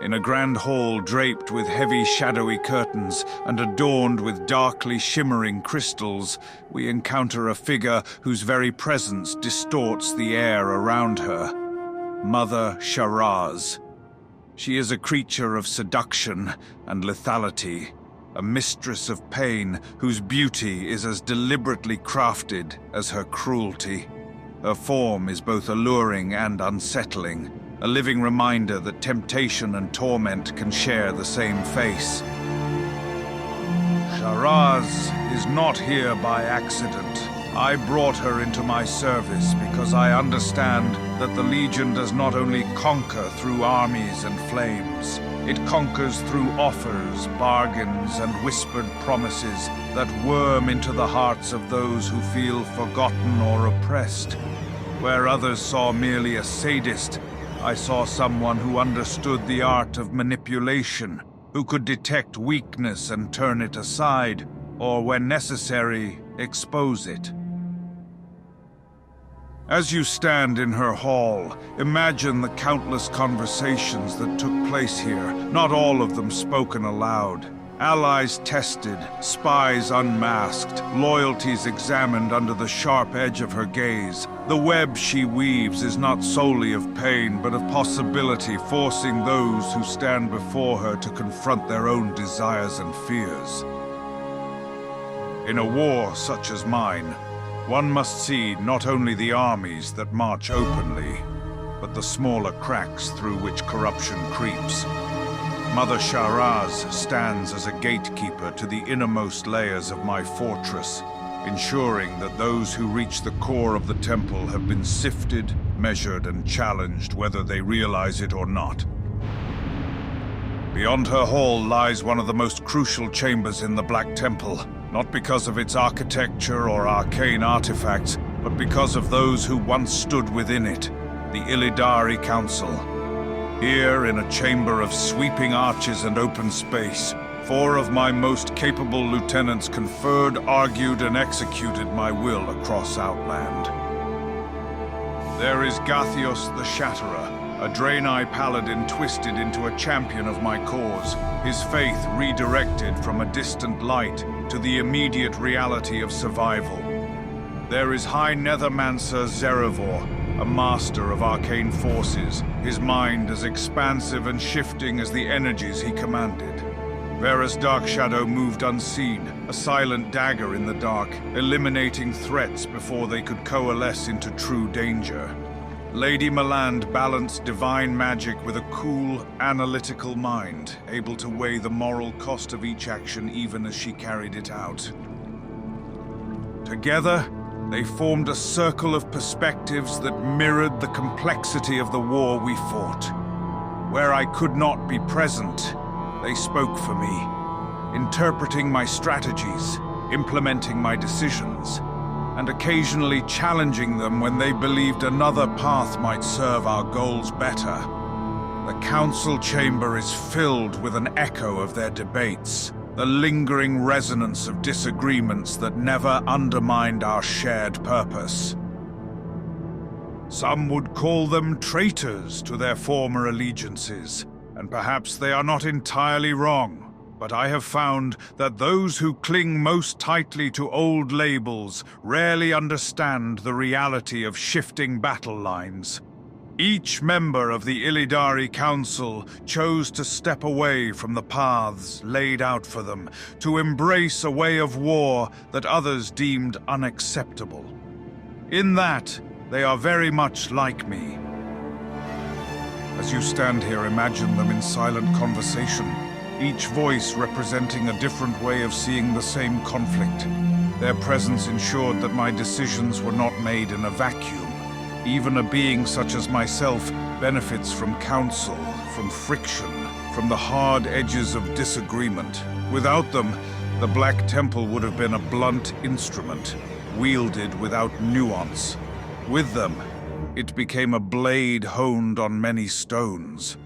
[SPEAKER 1] In a grand hall draped with heavy shadowy curtains and adorned with darkly shimmering crystals, we encounter a figure whose very presence distorts the air around her. Mother Sharaz. She is a creature of seduction and lethality, a mistress of pain whose beauty is as deliberately crafted as her cruelty. Her form is both alluring and unsettling, a living reminder that temptation and torment can share the same face. Sharaz is not here by accident. I brought her into my service because I understand that the Legion does not only conquer through armies and flames. It conquers through offers, bargains, and whispered promises that worm into the hearts of those who feel forgotten or oppressed. Where others saw merely a sadist, I saw someone who understood the art of manipulation, who could detect weakness and turn it aside, or when necessary, expose it. As you stand in her hall, imagine the countless conversations that took place here, not all of them spoken aloud. Allies tested, spies unmasked, loyalties examined under the sharp edge of her gaze. The web she weaves is not solely of pain, but of possibility, forcing those who stand before her to confront their own desires and fears. In a war such as mine, one must see not only the armies that march openly, but the smaller cracks through which corruption creeps. Mother Sharaz stands as a gatekeeper to the innermost layers of my fortress, ensuring that those who reach the core of the temple have been sifted, measured, and challenged whether they realize it or not. Beyond her hall lies one of the most crucial chambers in the Black Temple, not because of its architecture or arcane artifacts, but because of those who once stood within it, the Illidari Council. Here, in a chamber of sweeping arches and open space, 4 of my most capable lieutenants conferred, argued, and executed my will across Outland. There is Gathios the Shatterer, a Draenei paladin twisted into a champion of my cause, his faith redirected from a distant light to the immediate reality of survival. There is High Nethermancer Reservoir, a master of arcane forces, his mind as expansive and shifting as the energies he commanded. Varus Darkshadow moved unseen, a silent dagger in the dark, eliminating threats before they could coalesce into true danger. Lady Meland balanced divine magic with a cool, analytical mind, able to weigh the moral cost of each action even as she carried it out. Together, they formed a circle of perspectives that mirrored the complexity of the war we fought. Where I could not be present, they spoke for me, interpreting my strategies, implementing my decisions, and occasionally challenging them when they believed another path might serve our goals better. The council chamber is filled with an echo of their debates, the lingering resonance of disagreements that never undermined our shared purpose. Some would call them traitors to their former allegiances, and perhaps they are not entirely wrong. But I have found that those who cling most tightly to old labels rarely understand the reality of shifting battle lines. Each member of the Illidari Council chose to step away from the paths laid out for them, to embrace a way of war that others deemed unacceptable. In that, they are very much like me. As you stand here, imagine them in silent conversation, each voice representing a different way of seeing the same conflict. Their presence ensured that my decisions were not made in a vacuum. Even a being such as myself benefits from counsel, from friction, from the hard edges of disagreement. Without them, the Black Temple would have been a blunt instrument, wielded without nuance. With them, it became a blade honed on many stones.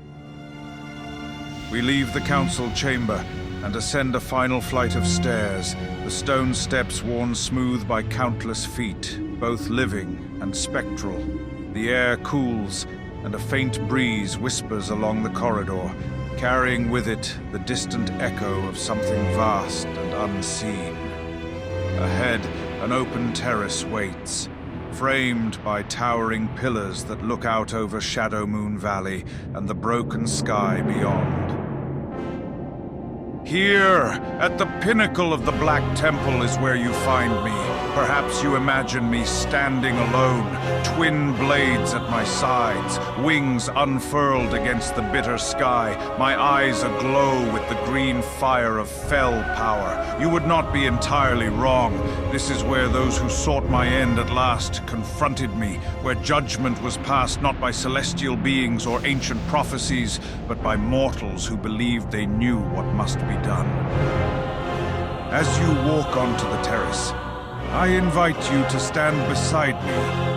[SPEAKER 1] We leave the council chamber and ascend a final flight of stairs, the stone steps worn smooth by countless feet, both living and spectral. The air cools, and a faint breeze whispers along the corridor, carrying with it the distant echo of something vast and unseen. Ahead, an open terrace waits, framed by towering pillars that look out over Shadowmoon Valley and the broken sky beyond. Here, at the pinnacle of the Black Temple is where you find me. Perhaps you imagine me standing alone, twin blades at my sides, wings unfurled against the bitter sky, my eyes aglow with the green fire of fell power. You would not be entirely wrong. This is where those who sought my end at last confronted me, where judgment was passed not by celestial beings or ancient prophecies, but by mortals who believed they knew what must be done. As you walk onto the terrace, I invite you to stand beside me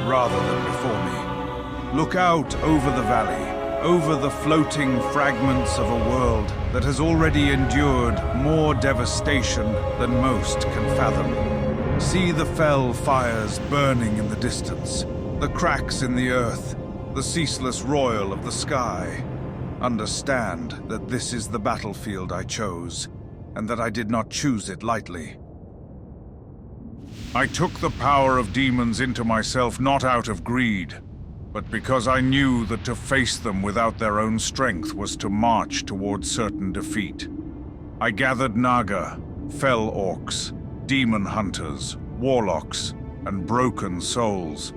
[SPEAKER 1] rather than before me. Look out over the valley, over the floating fragments of a world that has already endured more devastation than most can fathom. See the fell fires burning in the distance, the cracks in the earth, the ceaseless roil of the sky. Understand that this is the battlefield I chose, and that I did not choose it lightly. I took the power of demons into myself not out of greed, but because I knew that to face them without their own strength was to march towards certain defeat. I gathered Naga, fell orcs, demon hunters, warlocks, and broken souls.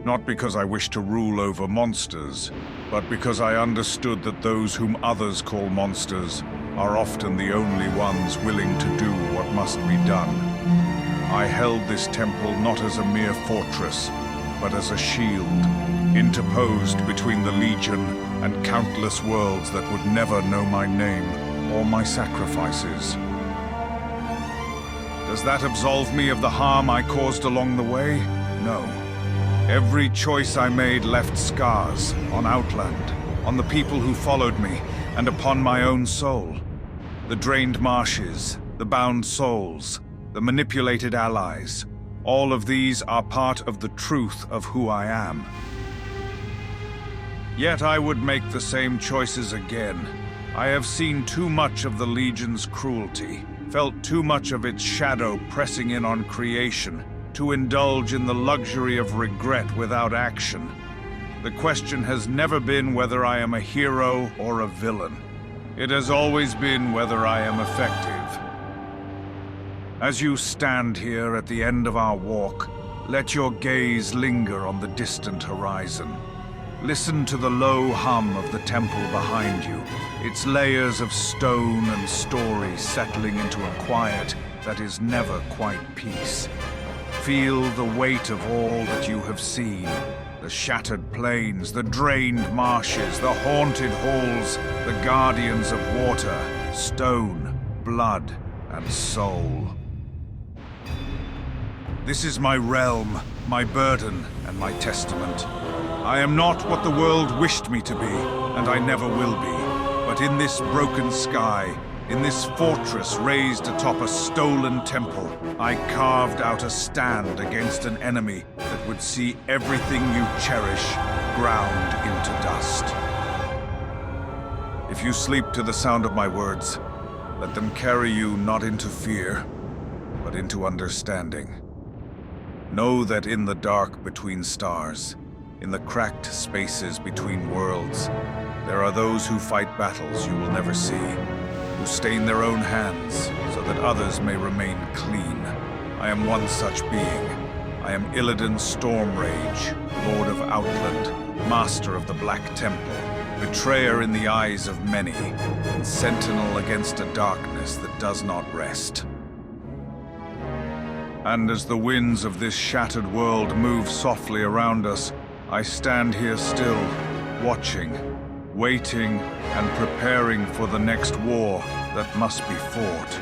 [SPEAKER 1] Not because I wish to rule over monsters, but because I understood that those whom others call monsters are often the only ones willing to do what must be done. I held this temple not as a mere fortress, but as a shield, interposed between the Legion and countless worlds that would never know my name or my sacrifices. Does that absolve me of the harm I caused along the way? No. Every choice I made left scars on Outland, on the people who followed me, and upon my own soul. The drained marshes, the bound souls, the manipulated allies, all of these are part of the truth of who I am. Yet I would make the same choices again. I have seen too much of the Legion's cruelty, felt too much of its shadow pressing in on creation, to indulge in the luxury of regret without action. The question has never been whether I am a hero or a villain. It has always been whether I am effective. As you stand here at the end of our walk, let your gaze linger on the distant horizon. Listen to the low hum of the temple behind you, its layers of stone and story settling into a quiet that is never quite peace. Feel the weight of all that you have seen. The shattered plains, the drained marshes, the haunted halls, the guardians of water, stone, blood, and soul. This is my realm, my burden, and my testament. I am not what the world wished me to be, and I never will be. But in this broken sky, in this fortress raised atop a stolen temple, I carved out a stand against an enemy that would see everything you cherish ground into dust. If you sleep to the sound of my words, let them carry you not into fear, but into understanding. Know that in the dark between stars, in the cracked spaces between worlds, there are those who fight battles you will never see, who stain their own hands so that others may remain clean. I am one such being. I am Illidan Stormrage, Lord of Outland, Master of the Black Temple, betrayer in the eyes of many, and sentinel against a darkness that does not rest. And as the winds of this shattered world move softly around us, I stand here still, watching, waiting, and preparing for the next war that must be fought.